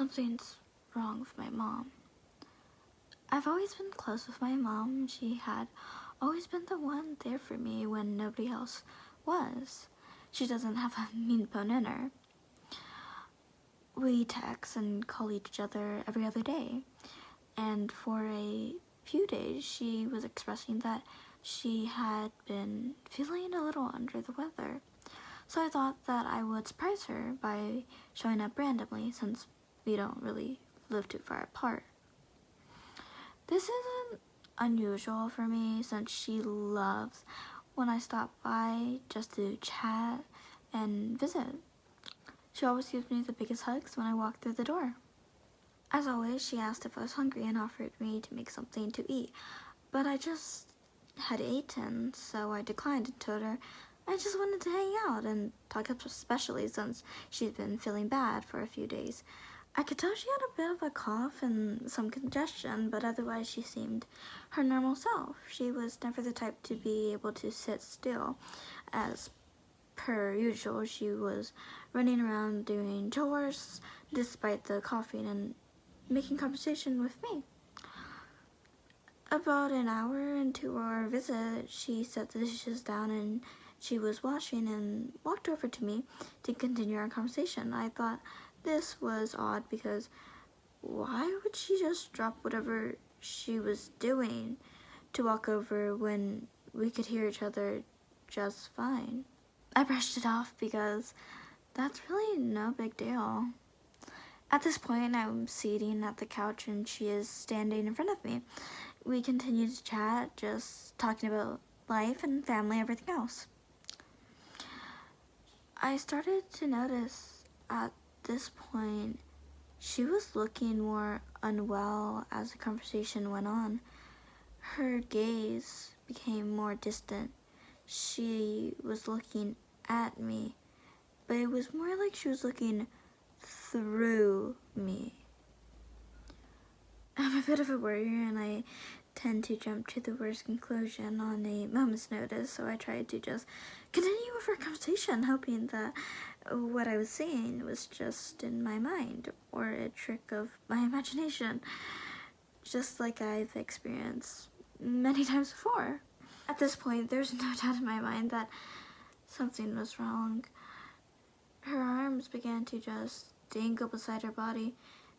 Something's wrong with my mom. I've always been close with my mom. She had always been the one there for me when nobody else was. She doesn't have a mean bone in her. We text and call each other every other day. And for a few days, she was expressing that she had been feeling a little under the weather. So I thought that I would surprise her by showing up randomly since we don't really live too far apart. This isn't unusual for me since she loves when I stop by just to chat and visit. She always gives me the biggest hugs when I walk through the door. As always, she asked if I was hungry and offered me to make something to eat, but I just had eaten, so I declined and told her I just wanted to hang out and talk, especially since she'd been feeling bad for a few days. I could tell she had a bit of a cough and some congestion, but otherwise she seemed her normal self. She was never the type to be able to sit still. As per usual, she was running around doing chores despite the coughing and making conversation with me. About an hour into our visit, she set the dishes down and she was washing and walked over to me to continue our conversation. I thought this was odd because why would she just drop whatever she was doing to walk over when we could hear each other just fine? I brushed it off because that's really no big deal. At this point, I'm sitting at the couch and she is standing in front of me. We continued to chat, just talking about life and family, everything else. I started to notice at this point she was looking more unwell as the conversation went on. Her gaze became more distant. She was looking at me, but it was more like she was looking through me. I'm a bit of a worrier and I tend to jump to the worst conclusion on a moment's notice, so I tried to just continue with our conversation, hoping that what I was saying was just in my mind or a trick of my imagination, just like I've experienced many times before. At this point, there's no doubt in my mind that something was wrong. Her arms began to just dangle beside her body,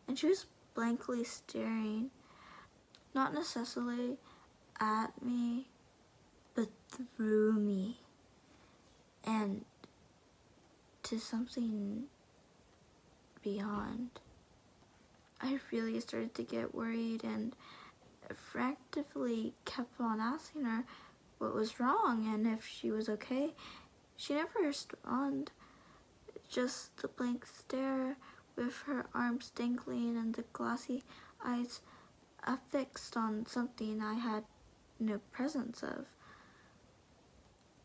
and she was blankly staring, not necessarily at me, but through me, and to something beyond. I really started to get worried and frantically kept on asking her what was wrong and if she was okay. She never responded, just the blank stare with her arms dangling and the glassy eyes affixed on something I had no presence of.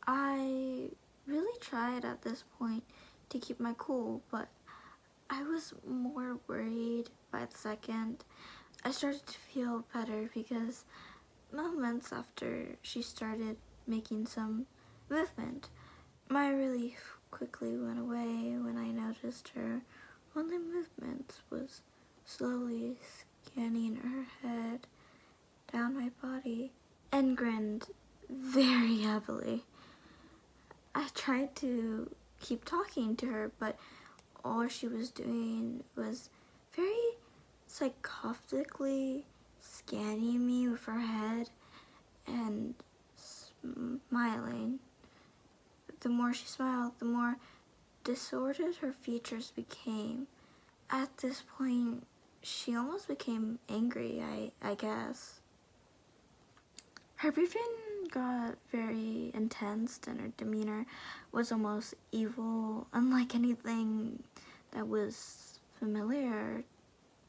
I really tried at this point to keep my cool, but I was more worried by the second. I started to feel better because moments after she started making some movement, my relief quickly went away when I noticed her only movement was slowly scanning her head down my body and grinned very heavily. I tried to keep talking to her, but all she was doing was very psychotically scanning me with her head and smiling. The more she smiled, the more disordered her features became. At this point, she almost became angry, I guess. Her breathing got very intense and her demeanor was almost evil, unlike anything that was familiar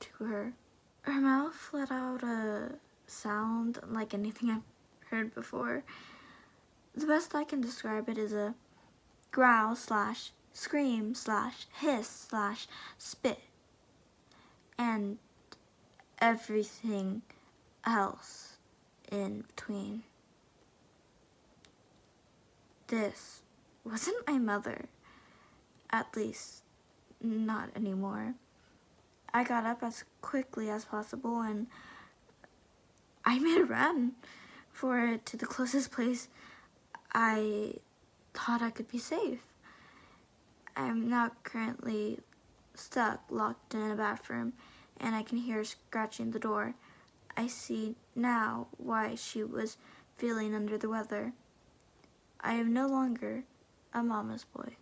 to her. Her mouth let out a sound unlike anything I've heard before. The best I can describe it is a growl slash scream slash hiss slash spit and everything else in between. This wasn't my mother, at least not anymore. I got up as quickly as possible and I made a run to the closest place I thought I could be safe. I'm now currently stuck, locked in a bathroom, and I can hear her scratching the door. I see now why she was feeling under the weather. I am no longer a mama's boy.